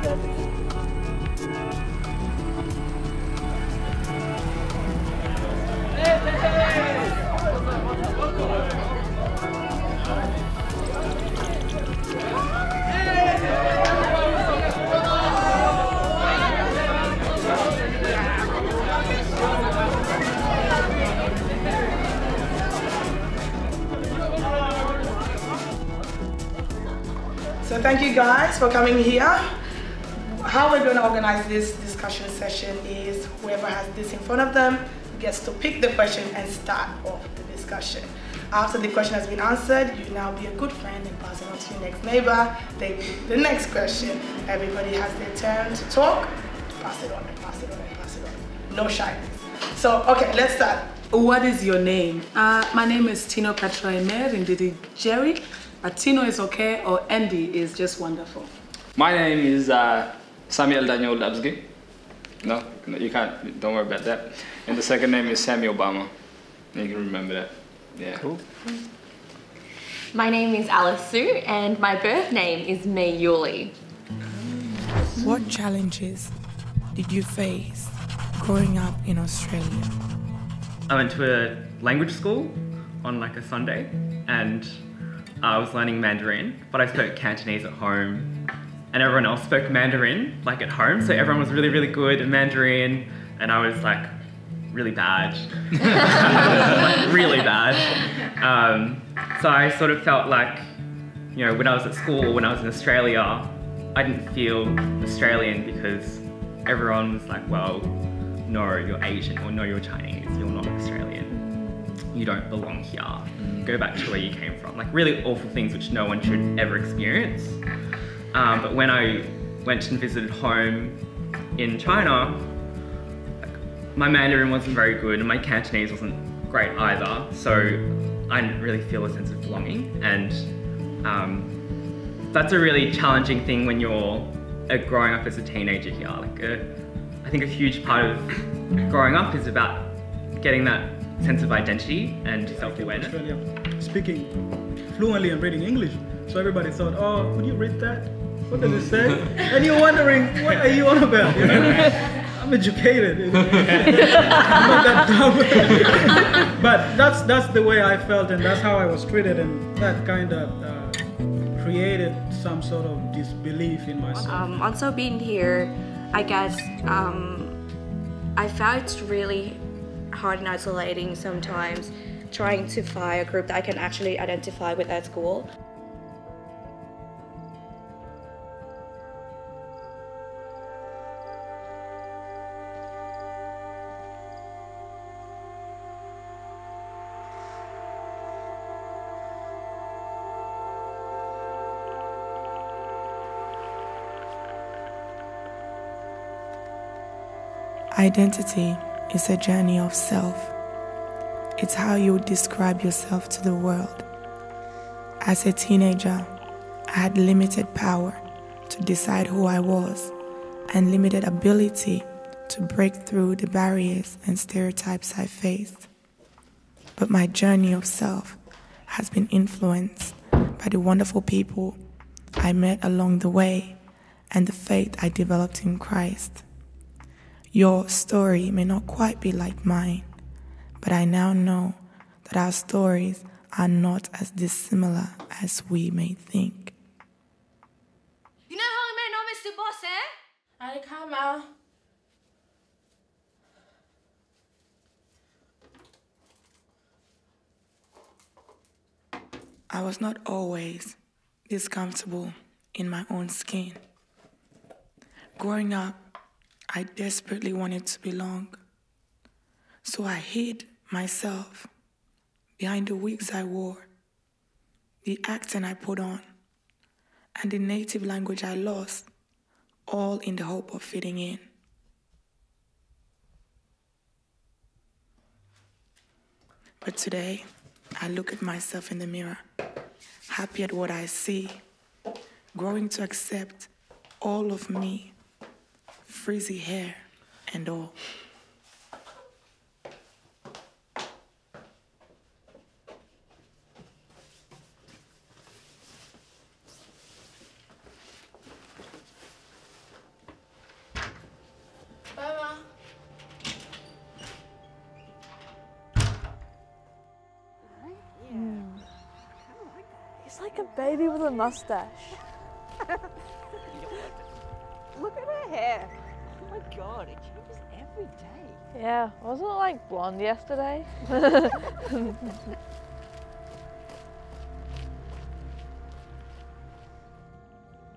So thank you guys for coming here. How we're going to organize this discussion session is whoever has this in front of them gets to pick the question and start off the discussion. After the question has been answered, you now be a good friend and pass it on to your next neighbor. They pick the next question. Everybody has their turn to talk. Pass it on and pass it on and pass it on. No shyness. So, okay, let's start. What is your name? My name is Tino Petra Emer Ndidi Jerry. Tino is okay, or Andy is just wonderful. My name is Samuel Daniel Labsky. No, you can't, don't worry about that. And the second name is Sammy Obama. You can remember that. Yeah. Cool. My name is Alice Sue, and my birth name is May Yuli. What challenges did you face growing up in Australia? I went to a language school on like a Sunday, and I was learning Mandarin, but I spoke Cantonese at home, and everyone else spoke Mandarin like at home, so everyone was really, really good at Mandarin, and I was like really bad, like really bad. So I sort of felt like, you know, when I was at school, when I was in Australia, I didn't feel Australian because everyone was like, well, no, you're Asian, or no, you're Chinese, you're not Australian. You don't belong here. Go back to where you came from. Like really awful things which no one should ever experience. But when I went and visited home in China, my Mandarin wasn't very good and my Cantonese wasn't great either. So I didn't really feel a sense of belonging. And that's a really challenging thing when you're growing up as a teenager here. Like I think a huge part of growing up is about getting that sense of identity and self-awareness. Speaking fluently and reading English, so everybody thought, oh, could you read that? What does it say? And you're wondering, what are you on about? You know? I'm educated. You know? I'm not that dumb. But that's the way I felt, and that's how I was treated, and that kind of created some sort of disbelief in myself. Also being here, I guess I found it's really hard and isolating sometimes, trying to find a group that I can actually identify with at school. Identity is a journey of self. It's how you would describe yourself to the world. As a teenager, I had limited power to decide who I was and limited ability to break through the barriers and stereotypes I faced. But my journey of self has been influenced by the wonderful people I met along the way and the faith I developed in Christ. Your story may not quite be like mine, but I now know that our stories are not as dissimilar as we may think. You know how my name is the boss, eh? I come out. I was not always this comfortable in my own skin. Growing up, I desperately wanted to belong. So I hid myself behind the wigs I wore, the accent I put on, and the native language I lost, all in the hope of fitting in. But today, I look at myself in the mirror, happy at what I see, growing to accept all of me, frizzy hair and all. like a baby with a mustache. Look at her hair. Oh my god, it changes every day. Yeah, wasn't it like blonde yesterday?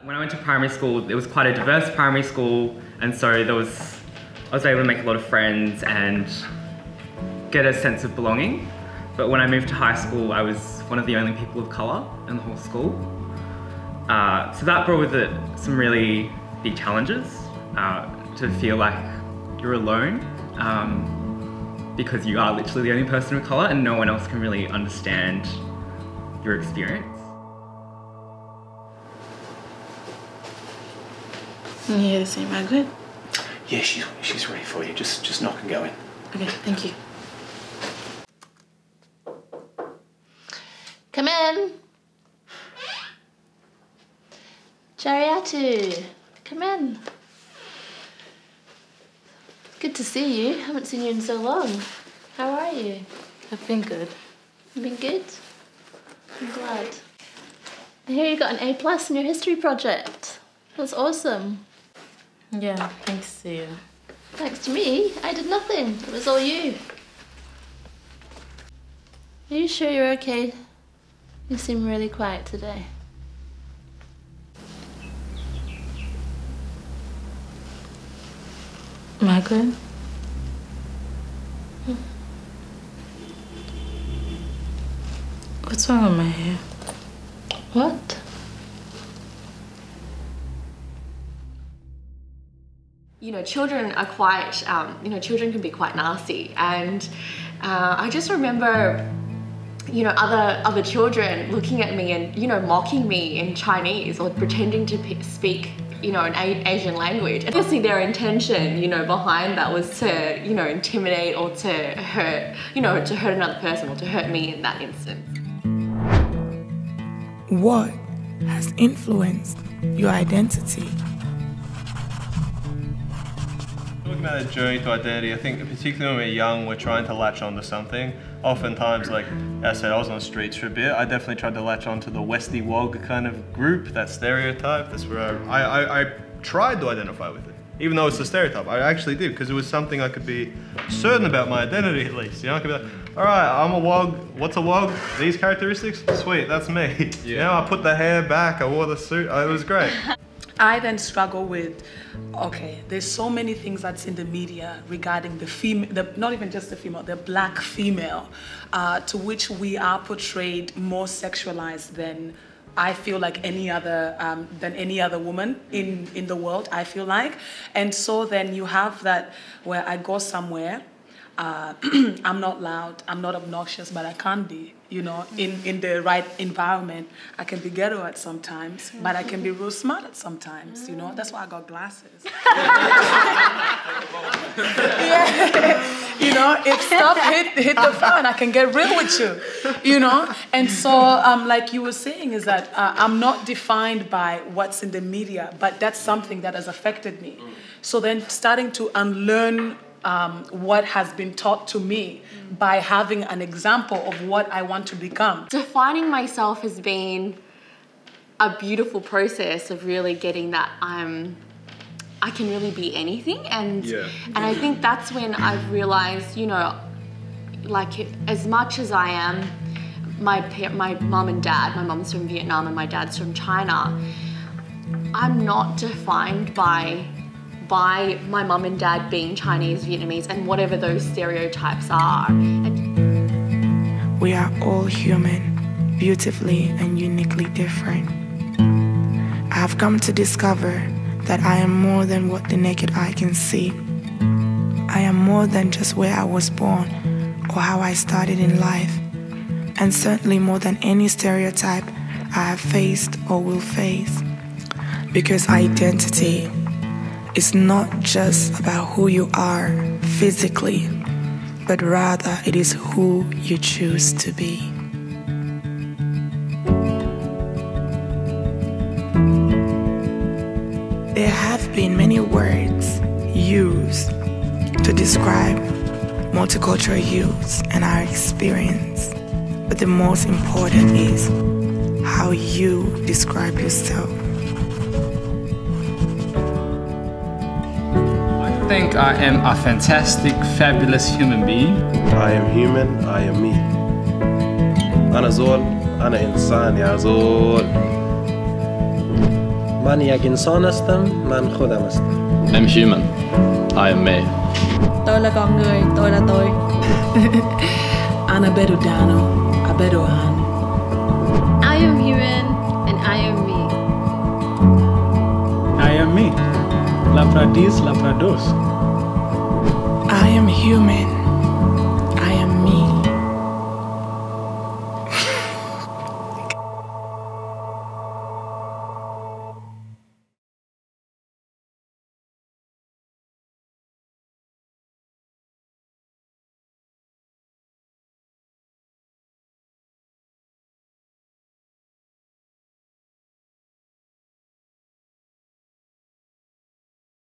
When I went to primary school, it was quite a diverse primary school, and so I was able to make a lot of friends and get a sense of belonging. But when I moved to high school, I was one of the only people of colour in the whole school. So that brought with it some really big challenges, to feel like you're alone, because you are literally the only person of colour and no one else can really understand your experience. You hear the same, Margaret? Yeah, she's ready for you. Just knock and go in. Okay, thank you. Come in. Jariatu, come in. Good to see you. Haven't seen you in so long. How are you? I've been good. You've been good? I'm glad. I hear you got an A+ in your history project. That's awesome. Yeah, thanks to you. Thanks to me, I did nothing. It was all you. Are you sure you're okay? You seem really quiet today. Margaret? What's wrong with my hair? What? You know, children are quite, children can be quite nasty, and I just remember, other children looking at me and, mocking me in Chinese or pretending to speak, an Asian language. And obviously their intention, behind that was to, intimidate or to hurt, to hurt another person or to hurt me in that instance. What has influenced your identity? Talking about a journey to identity, I think particularly when we're young, we're trying to latch onto something. Oftentimes, like I said, I was on the streets for a bit. I definitely tried to latch onto the Westie Wog kind of group, that stereotype. That's where I tried to identify with it. Even though it's a stereotype, I actually did, because it was something I could be certain about my identity at least. I could be like, all right, I'm a wog. What's a wog? These characteristics? Sweet, that's me. Yeah. I put the hair back, I wore the suit, it was great. I then struggle with, okay, there's so many things that's in the media regarding the female, not even just the female, the black female, to which we are portrayed more sexualized than I feel like any other woman in the world, I feel like. And so then you have that where I go somewhere, I'm not loud, I'm not obnoxious, but I can't be, in the right environment. I can be ghetto at sometimes, but I can be real smart at sometimes, That's why I got glasses. Yeah. If stuff hit the fan, I can get real with you, And so, like you were saying, is that I'm not defined by what's in the media, but that's something that has affected me. So then starting to unlearn what has been taught to me by having an example of what I want to become. Defining myself has been a beautiful process of really getting that I can really be anything, and I think that's when I've realized, like as much as I am my mum and dad, my mum's from Vietnam and my dad's from China, I'm not defined by my mum and dad being Chinese, Vietnamese, and whatever those stereotypes are. We are all human, beautifully and uniquely different. I have come to discover that I am more than what the naked eye can see. I am more than just where I was born or how I started in life, and certainly more than any stereotype I have faced or will face. Because identity is not just about who you are physically, but rather it is who you choose to be. There have been many words used to describe multicultural youths and our experience, but the most important is how you describe yourself. I think I am a fantastic, fabulous human being. I am human, I am me. أنا زول، أنا إنسان يا زول. من یک انسان هستم، من خودم هستم. I'm human. I am me. Tôi là con người, tôi là tôi. Ana bedo dano, abedo an. I am human and I am me. I am me. Lapradis, laprados. I am human.